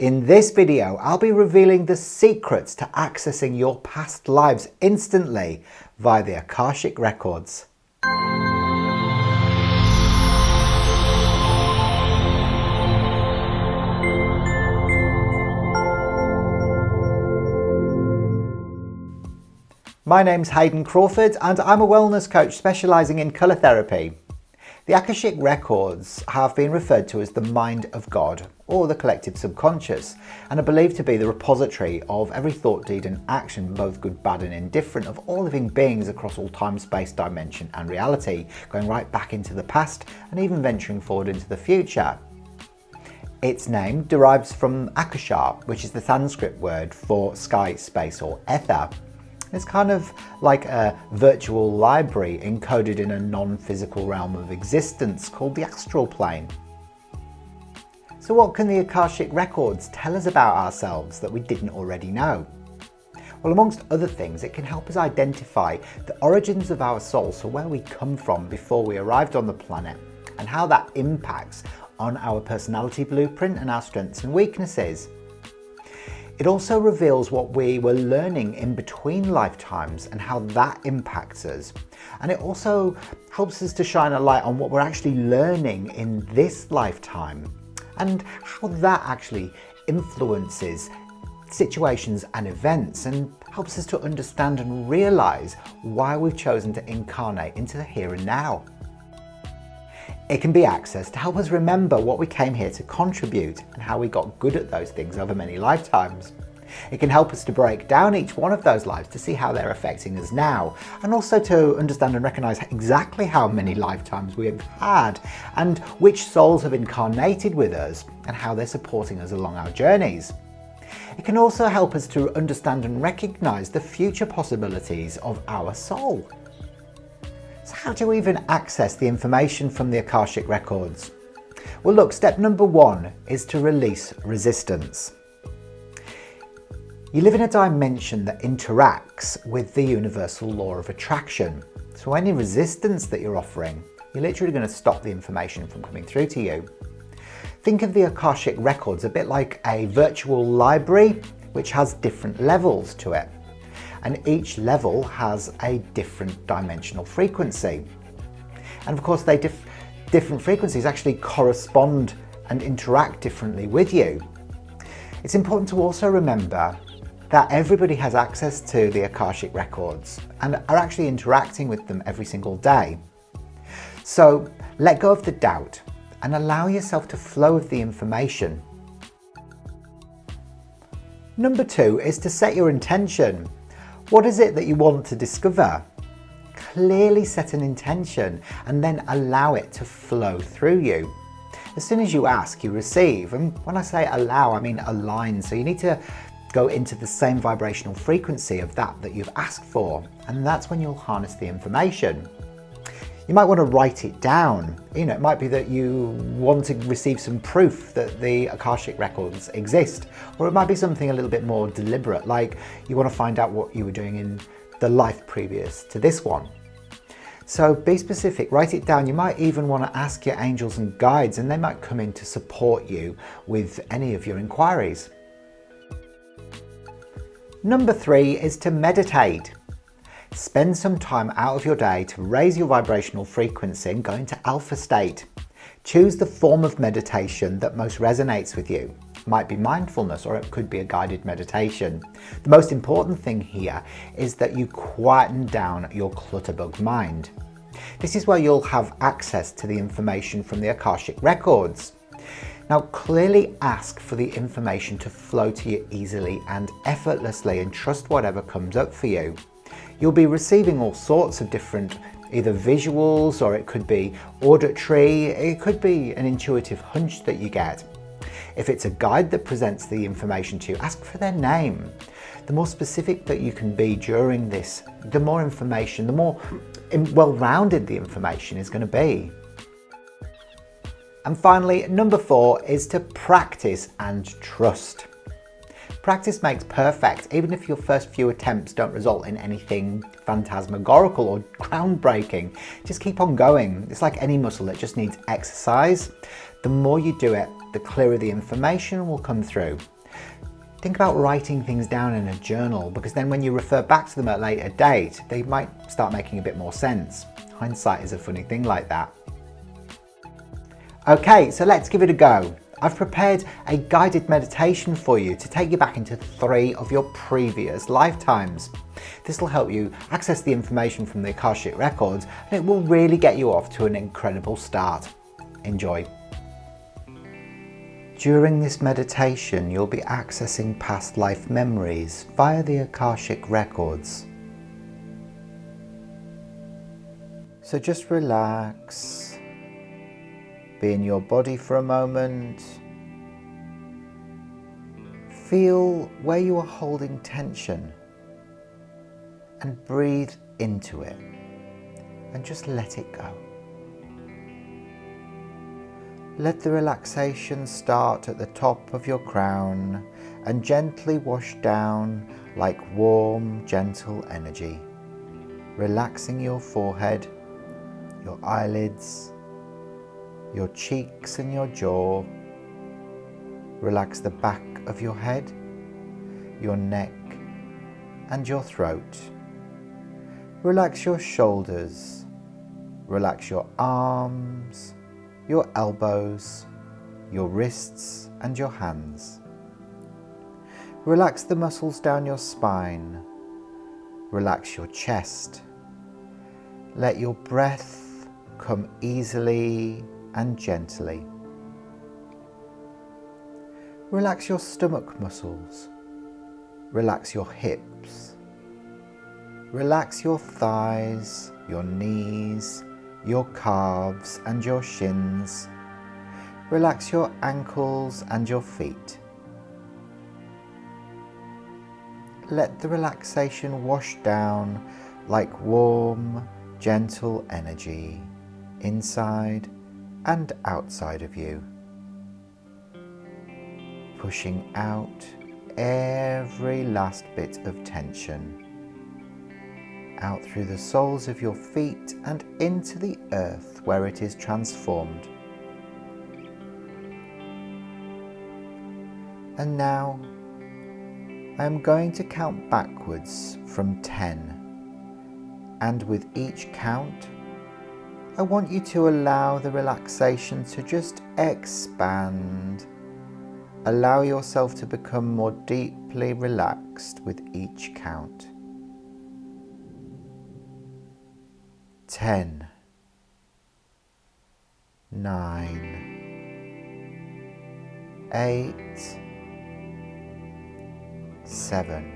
In this video, I'll be revealing the secrets to accessing your past lives instantly via the Akashic Records. My name's Hayden Crawford and I'm a wellness coach specialising in colour therapy. The Akashic Records have been referred to as the mind of God, or the collective subconscious, and are believed to be the repository of every thought, deed and action, both good, bad and indifferent, of all living beings across all time, space, dimension and reality, going right back into the past and even venturing forward into the future. Its name derives from akasha, which is the Sanskrit word for sky, space or ether. It's kind of like a virtual library encoded in a non-physical realm of existence called the astral plane. So what can the Akashic Records tell us about ourselves that we didn't already know? Well, amongst other things, it can help us identify the origins of our soul, so where we come from before we arrived on the planet, and how that impacts on our personality blueprint and our strengths and weaknesses. It also reveals what we were learning in between lifetimes and how that impacts us. And it also helps us to shine a light on what we're actually learning in this lifetime and how that actually influences situations and events, and helps us to understand and realize why we've chosen to incarnate into the here and now. It can be accessed to help us remember what we came here to contribute and how we got good at those things over many lifetimes. It can help us to break down each one of those lives to see how they're affecting us now, and also to understand and recognize exactly how many lifetimes we have had and which souls have incarnated with us and how they're supporting us along our journeys. It can also help us to understand and recognize the future possibilities of our soul. So how do we even access the information from the Akashic Records? Well, look, step number one is to release resistance. You live in a dimension that interacts with the universal law of attraction. So any resistance that you're offering, you're literally going to stop the information from coming through to you. Think of the Akashic Records a bit like a virtual library which has different levels to it. And each level has a different dimensional frequency. And of course, different frequencies actually correspond and interact differently with you. It's important to also remember that everybody has access to the Akashic Records and are actually interacting with them every single day. So let go of the doubt and allow yourself to flow with the information. Number two is to set your intention. What is it that you want to discover? Clearly set an intention and then allow it to flow through you. As soon as you ask, you receive. And when I say allow, I mean align. So you need to go into the same vibrational frequency of that you've asked for. And that's when you'll harness the information. You might want to write it down. You know, it might be that you want to receive some proof that the Akashic Records exist, or it might be something a little bit more deliberate, like you want to find out what you were doing in the life previous to this one. So be specific, write it down. You might even want to ask your angels and guides, and they might come in to support you with any of your inquiries. Number three is to meditate. Spend some time out of your day to raise your vibrational frequency and go into alpha state. Choose the form of meditation that most resonates with you. It might be mindfulness, or it could be a guided meditation. The most important thing here is that you quieten down your clutterbug mind. This is where you'll have access to the information from the Akashic Records. Now, clearly ask for the information to flow to you easily and effortlessly, and trust whatever comes up for you. You'll be receiving all sorts of different either visuals, or it could be auditory, it could be an intuitive hunch that you get. If it's a guide that presents the information to you, ask for their name. The more specific that you can be during this, the more information, the more well-rounded the information is going to be. And finally, number four is to practice and trust. Practice makes perfect. Even if your first few attempts don't result in anything phantasmagorical or groundbreaking, just keep on going. It's like any muscle, it just needs exercise. The more you do it, the clearer the information will come through. Think about writing things down in a journal, because then when you refer back to them at a later date, they might start making a bit more sense. Hindsight is a funny thing like that. Okay, so let's give it a go. I've prepared a guided meditation for you to take you back into 3 of your previous lifetimes. This will help you access the information from the Akashic Records, and it will really get you off to an incredible start. Enjoy. During this meditation, you'll be accessing past life memories via the Akashic Records. So just relax, be in your body for a moment, feel where you are holding tension and breathe into it and just let it go. Let the relaxation start at the top of your crown and gently wash down like warm, gentle energy, relaxing your forehead, your eyelids, your cheeks and your jaw. Relax the back of your head, your neck and your throat. Relax your shoulders, relax your arms, your elbows, your wrists and your hands. Relax the muscles down your spine. Relax your chest. Let your breath come easily and gently. Relax your stomach muscles. Relax your hips. Relax your thighs, your knees, your calves and your shins. Relax your ankles and your feet. Let the relaxation wash down like warm, gentle energy inside and outside of you, pushing out every last bit of tension out through the soles of your feet and into the earth where it is transformed. And now I am going to count backwards from 10, and with each count I want you to allow the relaxation to just expand. Allow yourself to become more deeply relaxed with each count. 10, 9, 8, 7,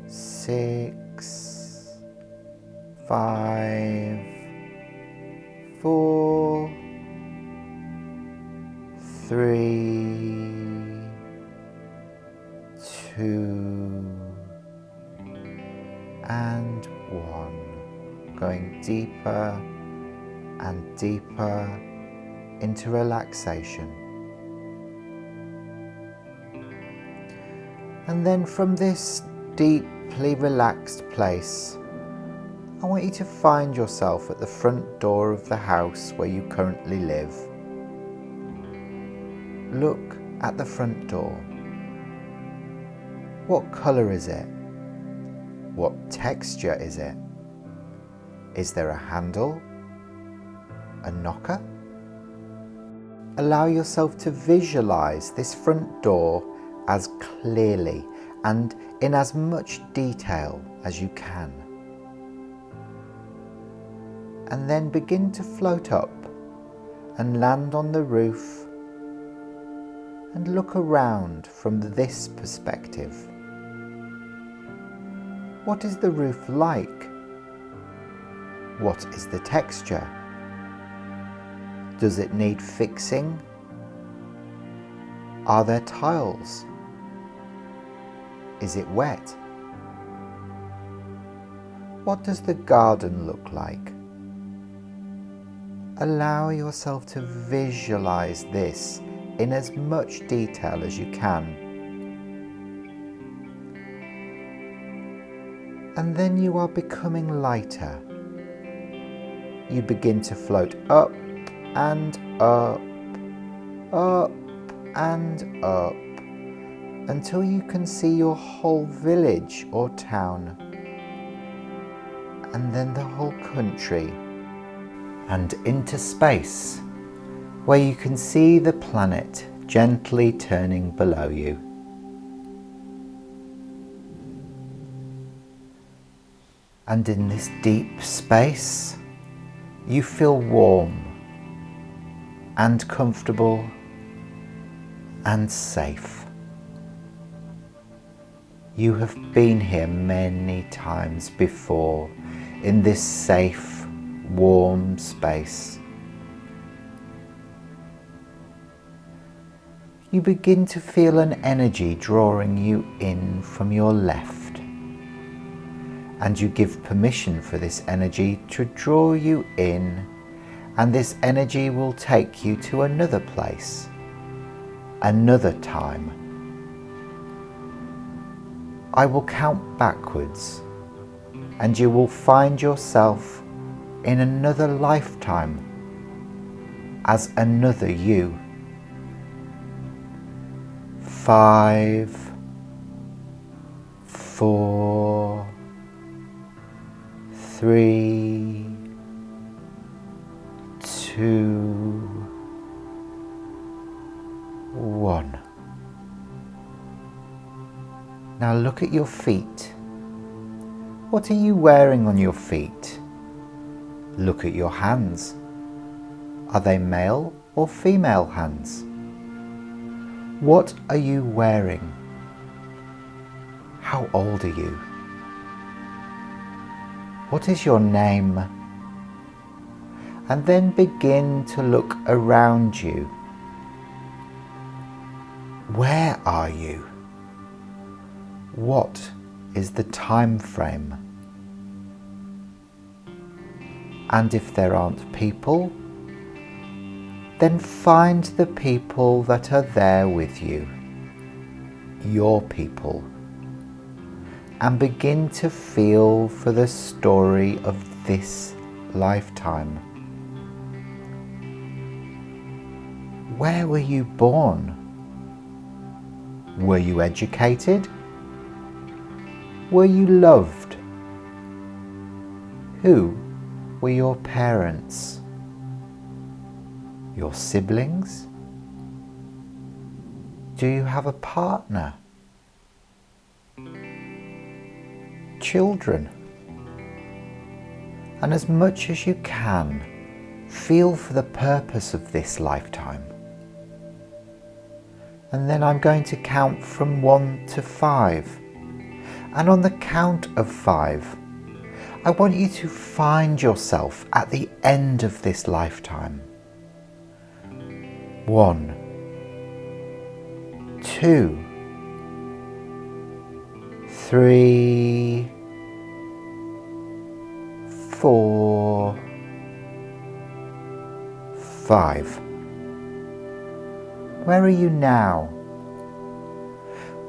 6, 5, 4, 3, 2, and 1. Going deeper and deeper into relaxation. And then from this deeply relaxed place, I want you to find yourself at the front door of the house where you currently live. Look at the front door. What colour is it? What texture is it? Is there a handle? A knocker? Allow yourself to visualize this front door as clearly and in as much detail as you can. And then begin to float up and land on the roof and look around from this perspective. What is the roof like? What is the texture? Does it need fixing? Are there tiles? Is it wet? What does the garden look like? Allow yourself to visualize this in as much detail as you can. And then you are becoming lighter. You begin to float up and up, up and up, until you can see your whole village or town, and then the whole country, and into space, where you can see the planet gently turning below you. And in this deep space, you feel warm and comfortable and safe. You have been here many times before in this safe, warm space. You begin to feel an energy drawing you in from your left, and you give permission for this energy to draw you in, and this energy will take you to another place, another time. I will count backwards, and you will find yourself in another lifetime as another you. 5, 4, 3, 2, 1. Now look at your feet. What are you wearing on your feet? Look at your hands. Are they male or female hands? What are you wearing? How old are you? What is your name? And then begin to look around you. Where are you? What is the time frame? And if there aren't people, then find the people that are there with you, your people, and begin to feel for the story of this lifetime. Where were you born? Were you educated? Were you loved? Who were your parents? Your siblings? Do you have a partner? Children? And as much as you can, feel for the purpose of this lifetime. And then I'm going to count from 1 to 5. And on the count of 5, I want you to find yourself at the end of this lifetime. 1, 2, 3, 4, 5. Where are you now?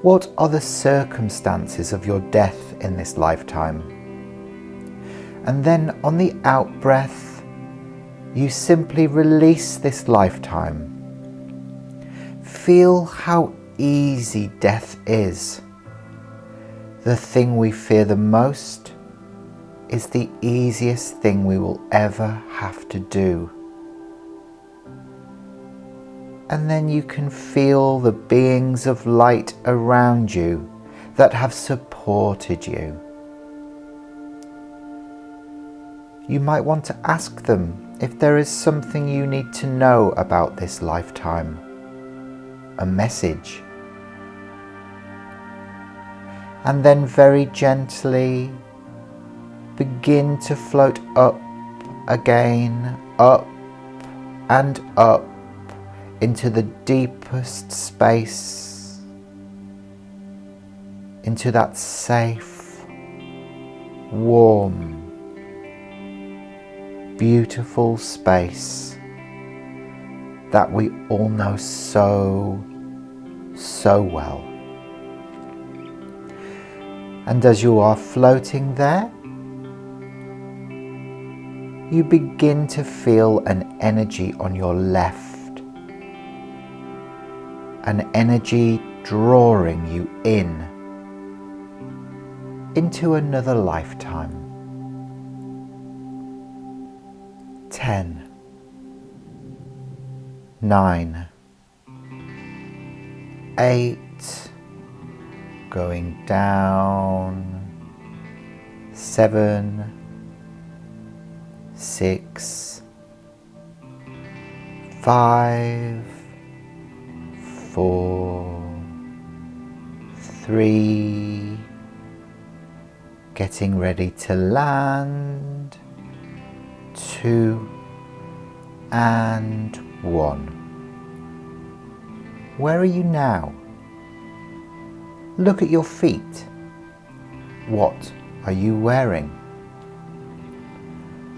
What are the circumstances of your death in this lifetime? And then on the out-breath, you simply release this lifetime. Feel how easy death is. The thing we fear the most is the easiest thing we will ever have to do. And then you can feel the beings of light around you that have supported you. You might want to ask them if there is something you need to know about this lifetime. A message. And then very gently begin to float up again, up and up into the deepest space, into that safe, warm, beautiful space that we all know so well. And as you are floating there, you begin to feel an energy on your left, an energy drawing you into another lifetime. 10, 9, 8, going down, 7, 6, 5, 4, 3, getting ready to land, 2 and 1. Where are you now? Look at your feet. What are you wearing?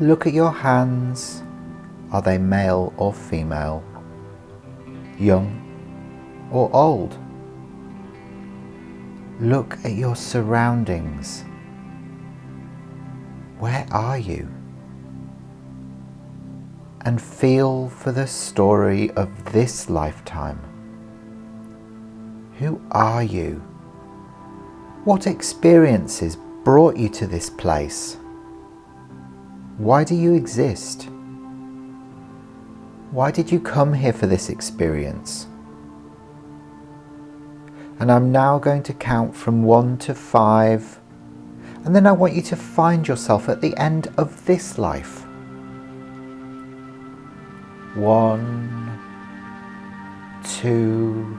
Look at your hands. Are they male or female? Young or old? Look at your surroundings. Where are you? And feel for the story of this lifetime. Who are you? What experiences brought you to this place? Why do you exist? Why did you come here for this experience? And I'm now going to count from 1 to 5, and then I want you to find yourself at the end of this life. 1, 2,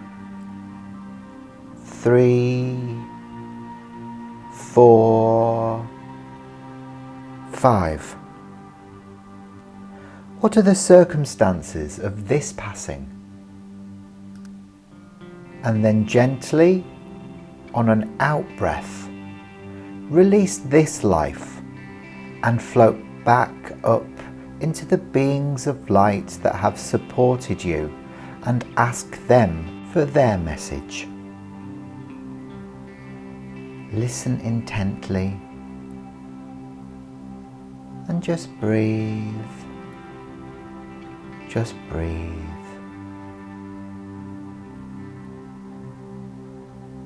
3, 4, 5. What are the circumstances of this passing? And then gently, on an out breath, release this life and float back up into the beings of light that have supported you and ask them for their message. Listen intently and just breathe. Just breathe.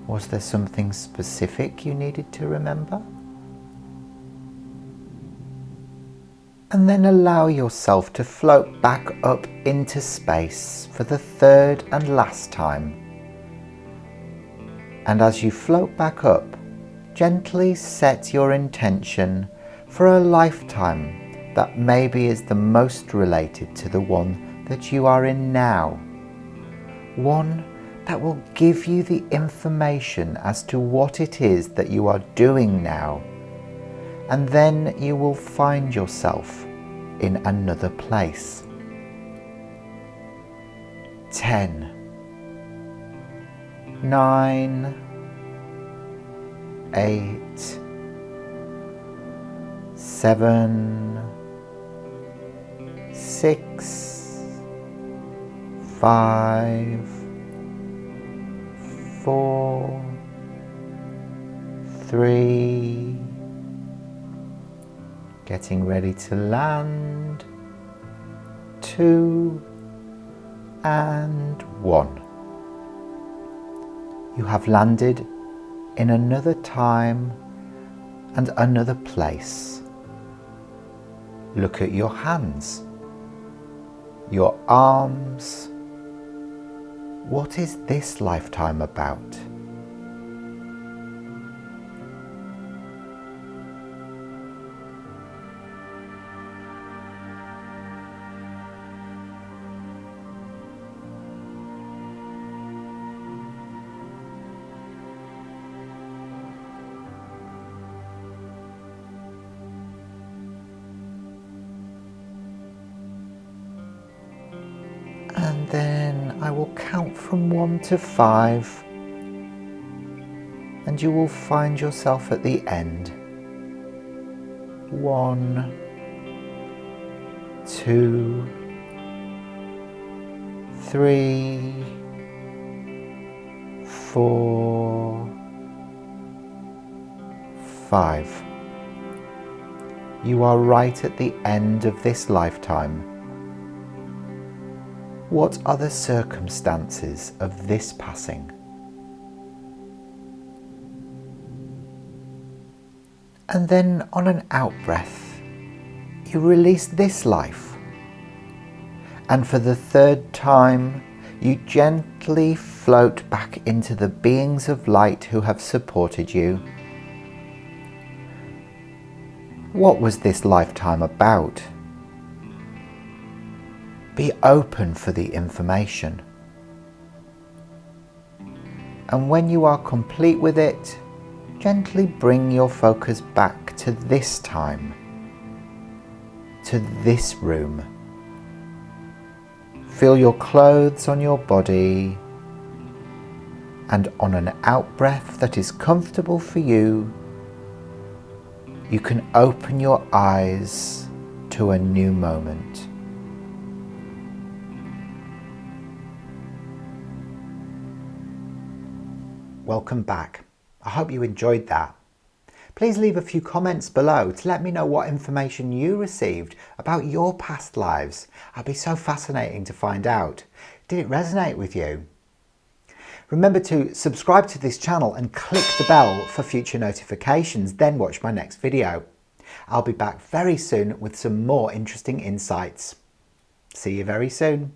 Was there something specific you needed to remember? And then allow yourself to float back up into space for the third and last time. And as you float back up, gently set your intention for a lifetime that maybe is the most related to the one that you are in now. One that will give you the information as to what it is that you are doing now. And then you will find yourself in another place. 10, 9, 8, 7, 6, 5, 4, 3, getting ready to land, 2 and 1. You have landed in another time and another place. Look at your hands, your arms. What is this lifetime about? And then I will count from 1 to 5, and you will find yourself at the end. 1, 2, 3, 4, 5. You are right at the end of this lifetime. What are the circumstances of this passing? And then on an out-breath, you release this life. And for the third time, you gently float back into the beings of light who have supported you. What was this lifetime about? Be open for the information. And when you are complete with it, gently bring your focus back to this time, to this room. Feel your clothes on your body, and on an out-breath that is comfortable for you, you can open your eyes to a new moment. Welcome back. I hope you enjoyed that. Please leave a few comments below to let me know what information you received about your past lives. It'd be so fascinating to find out. Did it resonate with you? Remember to subscribe to this channel and click the bell for future notifications, then watch my next video. I'll be back very soon with some more interesting insights. See you very soon.